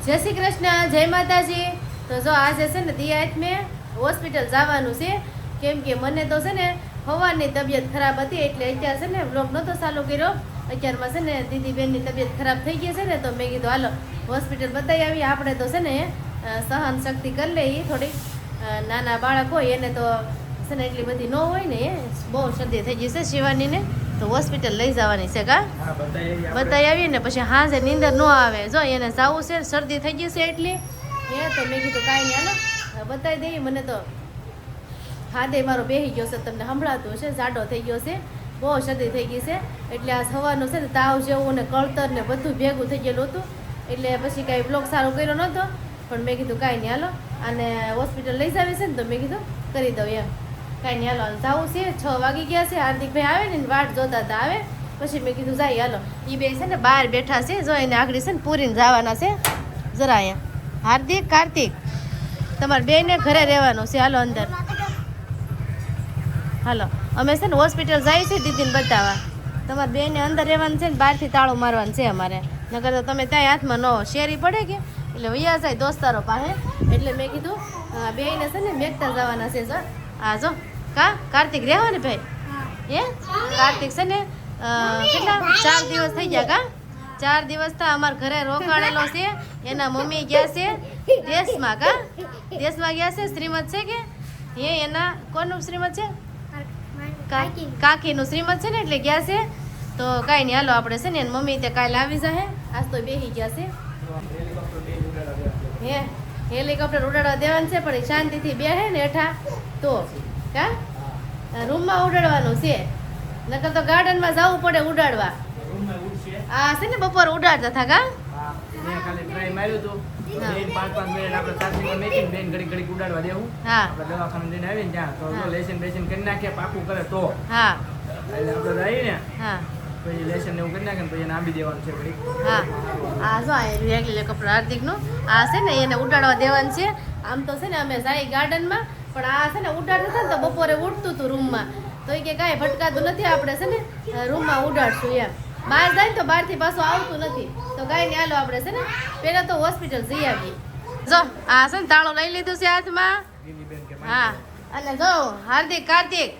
જય શ્રી કૃષ્ણ, જય માતાજી. તો જો આજે છે ને દિયાત મેં હોસ્પિટલ જવાનું છે, કેમ કે મને તો છે ને સવારની તબિયત ખરાબ હતી, એટલે અત્યારે છે ને બ્લોગ નહોતો ચાલુ કર્યો. અત્યારમાં છે ને દીદી બેનની તબિયત ખરાબ થઈ ગઈ છે ને, તો મેં કીધું હાલો હોસ્પિટલ બતાવી આવીએ. આપણે તો છે ને સહન શક્તિ કરી લઈએ થોડીક, નાના બાળક હોય એને તો છે ને એટલી બધી ન હોય ને, બહુ શરદી થઈ ગઈ છે શિવાનીને, તો હોસ્પિટલ લઈ જવાની છે. કા બતાવી આવીએ ને પછી હાજે નીંદર ન આવે. જો એને જવું છે, શરદી થઈ ગઈ છે એટલી તો મેં કીધું કાંઈ નહીં હાલો બતાવી દઈએ. મને તો હાથે મારો બેસી ગયો છે, તમને સંભળાતું હશે, જાડો થઈ ગયો છે, બહુ શરદી થઈ ગઈ છે. એટલે આ સવારનું છે ને તાવ જેવું ને કળતર ને બધું ભેગું થઈ ગયેલું હતું, એટલે પછી કાંઈ બ્લોગ સારો કર્યો નહોતો. પણ મેં કીધું કાંઈ નહીં હાલો અને હોસ્પિટલ લઈ જાવી છે ને, તો મેં કીધું કરી દઉં એમ. કાંઈ નહીં હાલો જવું છે. 6 વાગી ગયા છે. હાર્દિકભાઈ આવે ને વાટ જોતા હતા, આવે પછી મેં કીધું જાય હાલો. એ બે છે ને બહાર બેઠા છે, જો એને આગળ છે ને પૂરીને જવાના છે જરા અહીંયા. હાર્દિક, કાર્તિક, તમારે બેને ઘરે રહેવાનું છે, હાલો અંદર હાલો. અમે છે ને હોસ્પિટલ જઈએ છીએ દીદીને બતાવવા. તમારે બેને અંદર રહેવાનું છે ને બહારથી તાળું મારવાનું છે અમારે, નકર તો તમે ત્યાં હાથમાં ન શેરી પડે કે એટલે વૈયા જાય દોસ્તારો પાસે. એટલે મેં કીધું બેને છે ને મેકતા જવાના છે. જો હા જો કા કાર્તિક રહેવા ને ભાઈ, કાર્તિક છે ને કેટલા 4 દિવસ થઈ ગયા. કા 4 દિવસ તો અમારા ઘરે રોકાણેલો છે. એના મમ્મી ગયા છે દેશમાં. કા દેશમાં ગયા છે, શ્રીમત છે કે એના કોનું શ્રીમત છે, કાકીનું શ્રીમત છે ને, એટલે ગયા છે. તો કાંઈ નહીં હાલો આપણે છે ને એની મમ્મી તે કાલે આવી જાય. આજ તો બેસી ગયા છે. હેલિકોપ્ટર ઉડાડવા દેવાનું છે, પણ શાંતિથી બેસે ને હેઠા તો કા રૂમમાં ઉડાડવાનું છે, નકર તો ગાર્ડનમાં જવું પડે ઉડાડવા. આ છે ને બપોર ઉડાડતા હતા. કા ખાલી ટ્રાય માર્યું હતું, 5-5 મિનિટ આપણે ચાર્જિંગમાં મેકીને બેન ઘડી ઉડાડવા દેવું. હા આપણે દવાખાને જઈને આવીને ત્યાં તો લેસન બેસન કરી નાખીએ, પાકું કરે તો હા એટલે આપણે આવીને હા પછી લેસન ને એવું કરી નાખે ને પછી એને આપી દેવાનું છે ઘડી. હા આ જો હેલિકોપ્ટર હાર્દિકનું આ છે ને એને ઉડાડવા દેવાનું છે. આમ તો છે ને અમે જાય ગાર્ડનમાં, પણ આ છે ને ઉડાડતું હતા ને તો બપોરે ઉડતું હતું રૂમમાં, તો એ કે કાંઈ ભટકાતું નથી, આપણે છે ને રૂમમાં ઉડાડશું એમ. બહાર જાય ને તો બહારથી પાછું આવતું નથી, તો કાંઈ નહીં હાલો આપણે છે ને પહેલાં તો હોસ્પિટલ જઈ આવીએ. જો આ છે ને તાળું લઈ લીધું છે હાથમાં. હા અને જો હાર્દિક, કાર્તિક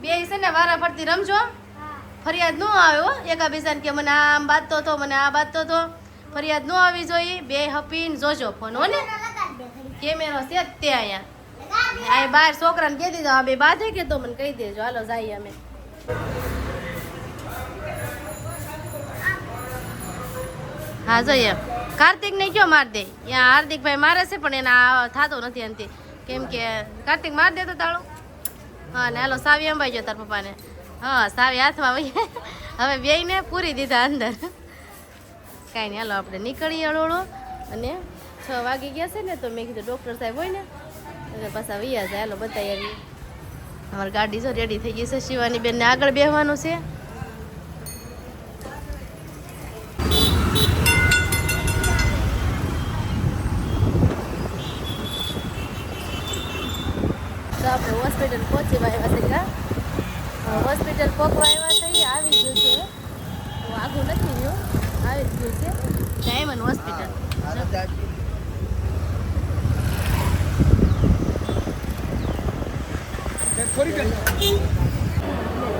બે છે ને વારા ફરતી રમજો, ફરિયાદ ન આવે હો એકાબીજાને કે મને આમ બાંધતો હતો, મને આ બાંધતો હતો, ફરિયાદ ન આવી જોઈએ. બે હપીને જોજો ફોન હો ને, કેમેરો છે જ તે અહીંયા બહાર છોકરાને કહી દીધો આ બે બાંધે કે તો મને કહી દેજો. હાલો જઈએ અમે. હા જોઈએ કાર્તિક ને કયો માર દે, ત્યાં હાર્દિકભાઈ મારે છે પણ એને થતો નથી એનાથી, કેમ કે કાર્તિક માર દે તો તાળું. હા ને હાલો સાવી અંબાઈ ગયો તાર પપ્પાને. હા સાવી હાથમાં વહી હવે બેયને પૂરી દીધા અંદર. કાંઈ નહીં હાલો આપણે નીકળીએ હળોળો. અને 6 વાગી ગયા છે ને, તો મેં કીધું ડૉક્ટર સાહેબ હોય ને એટલે પાછા વૈયા જાય. હાલો બતાવી આવી. અમારી ગાડી જો રેડી થઈ ગઈ છે. શિવાની બેનને આગળ બેસવાનું છે. તો આપણે હોસ્પિટલ પહોંચી આવ્યા છે. હોસ્પિટલ પહોંચવા આવ્યા છે, આવી ગયું છે. આગું નથી ગયું, આવી જ ગયું છે ડાયમંડ હોસ્પિટલ.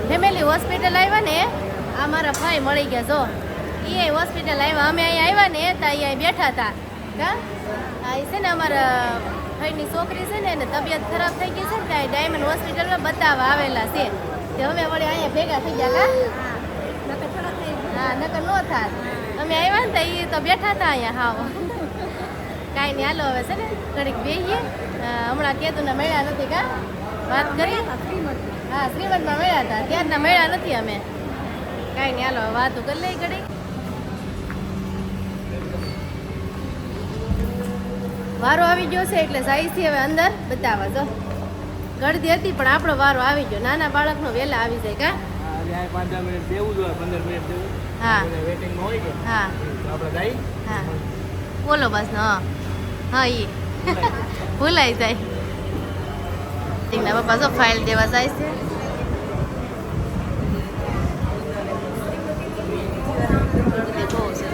ફેમિલી હોસ્પિટલ આવ્યા ને, આ મારા ભાઈ મળી ગયા. જો એ હોસ્પિટલ આવ્યા, અમે અહીંયા આવ્યા ને તો અહીંયા બેઠા હતા. કા આ છે ને અમારા ભાઈની છોકરી છે ને, એને તબિયત ખરાબ થઈ ગઈ છે ને, ત્યાં ડાયમંડ હોસ્પિટલમાં બતાવવા આવેલા છે. તે અમે વળી અહીંયા ભેગા થઈ ગયા. હા નકર નો થાત. અમે આવ્યા ને તો એ તો બેઠા હતા અહીંયા. હાવ કાંઈ નહીં હાલો હવે છે ને ઘડીક બેસીએ. હમણાં કેતુના મળ્યા નથી. કા વાત કરી? હા શ્રીમંતમાં મળ્યા હતા, ત્યારના મળ્યા નથી અમે. કાંઈ નહીં હાલો વાતો કરી લઈ ઘડીક. વારો આવી ગયો છે એટલે જાય છે હવે અંદર બતાવવા. જો ગળદી હતી પણ આપણો વારો આવી ગયો. નાના બાળકનો વહેલા આવી જાય. કા 5 મિનિટ દેવું જોઈએ, 15 મિનિટ દેવું. હા વેટિંગમાં હોય કે હા આપણે જઈ. હા બોલો બસ. હા હા એ ભૂલાઈ જાય. પપ્પા જો ફાઇલ દેવા જાય છે. ગળદી બહુ છે.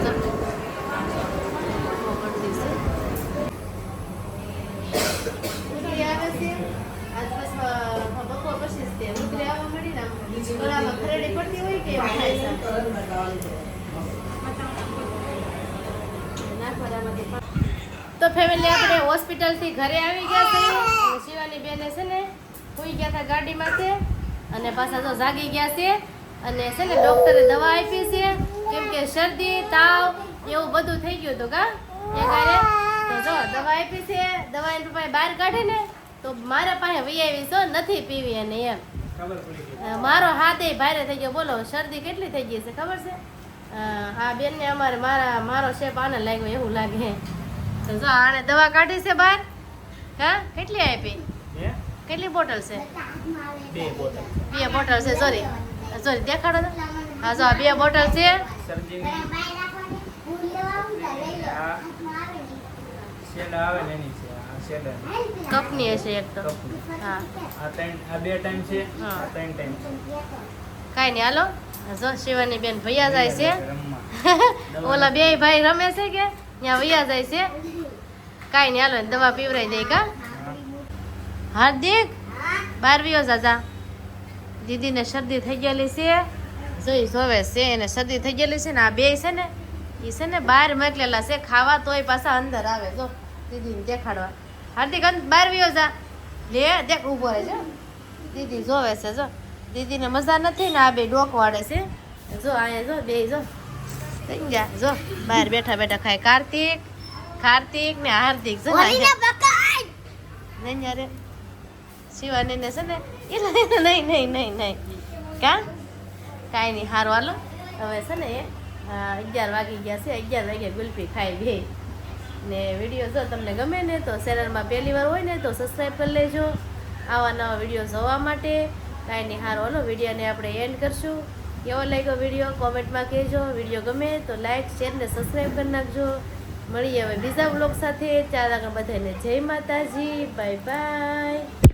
તો ફેમિલી આપણે હોસ્પિટલથી ઘરે આવી ગયા છે અને શિવાની બેને છે ને સુઈ ગયા હતા ગાડીમાંથી અને પાછા તો જાગી ગયા છે અને છે ને ડૉક્ટરે દવા આપી છે કેમ કે શરદી તાવ એવું બધું થઈ ગયું હતું કા એ કારે તો જો દવા આપી છે દવા એની પાસે બહાર કાઢે ને તો મારા પાસે વહી આવી છો નથી પીવી અને એમ મારો હાથ એ ભારે થઈ ગયો બોલો શરદી કેટલી થઈ ગઈ છે ખબર છે આ બેનને અમારે મારો શેપ આને લાગ્યો એવું લાગે તો જો આને દવા કાઢી છે બહાર હા કેટલી આપી કેટલી બોટલ છે 2 બોટલ 2 બોટલ છે સોરી દેખાડો તો હા જો 2 બોટલ છે શરદીની આ શેડા આવે ને એની છે આ શેડા કપની હશે એક તો હા આ 2 ટાઈમ છે હા. આ 3 ટાઈમ છે કાંઈ નહીં હાલો જો શિવાની બેન ભૈયા જાય છે રમવા ઓલા બે ભાઈ રમે છે કે ત્યાં વૈયા જાય છે કાંઈ નહીં હાલો દવા પીવરાઈ જાય કા હાર્દિક બાર વિયો જાજા દીદીને શરદી થઈ ગયેલી છે જોઈ જોવે છે એને શરદી થઈ ગયેલી છે ને આ બે છે ને એ છે ને બહાર મોકલેલા છે ખાવા તોય પાછા અંદર આવે જો દીદીને દેખાડવા હાર્દિક બહાર વિયો જા લે દેખ ઊભો રહે છે દીદી જોવે છે જો દીદીને મજા નથી ને આ બે ડોક વાળે છે જો અહીંયા જો બે જો થઈ ગયા જો બહાર બેઠા બેઠા ખાય કાર્તિક ને હાર્દિક જો નહીં યારે શિવાની ને છે ને નહીં કા કાંઈ નહીં સારું હાલો હવે છે ને 11 વાગી ગયા છે 11 વાગે ગુલ્ફી ખાઈ ગઈ ને વિડીયો જો તમને ગમે ને તો ચેનલમાં પહેલી વાર હોય ને તો સબસ્ક્રાઈબ કરી લેજો આવા નવા વિડીયો જોવા માટે કાંઈ નહીં સારું હાલો વિડીયોને આપણે એન્ડ કરશું કેવો લાગ્યો વિડીયો કોમેન્ટમાં કહેજો વિડીયો ગમે તો લાઈક શેર ને સબસ્ક્રાઈબ કરી નાખજો મળીએ હવે બીજા બ્લોગ સાથે ચાલ આગળ બધાને જય માતાજી બાય બાય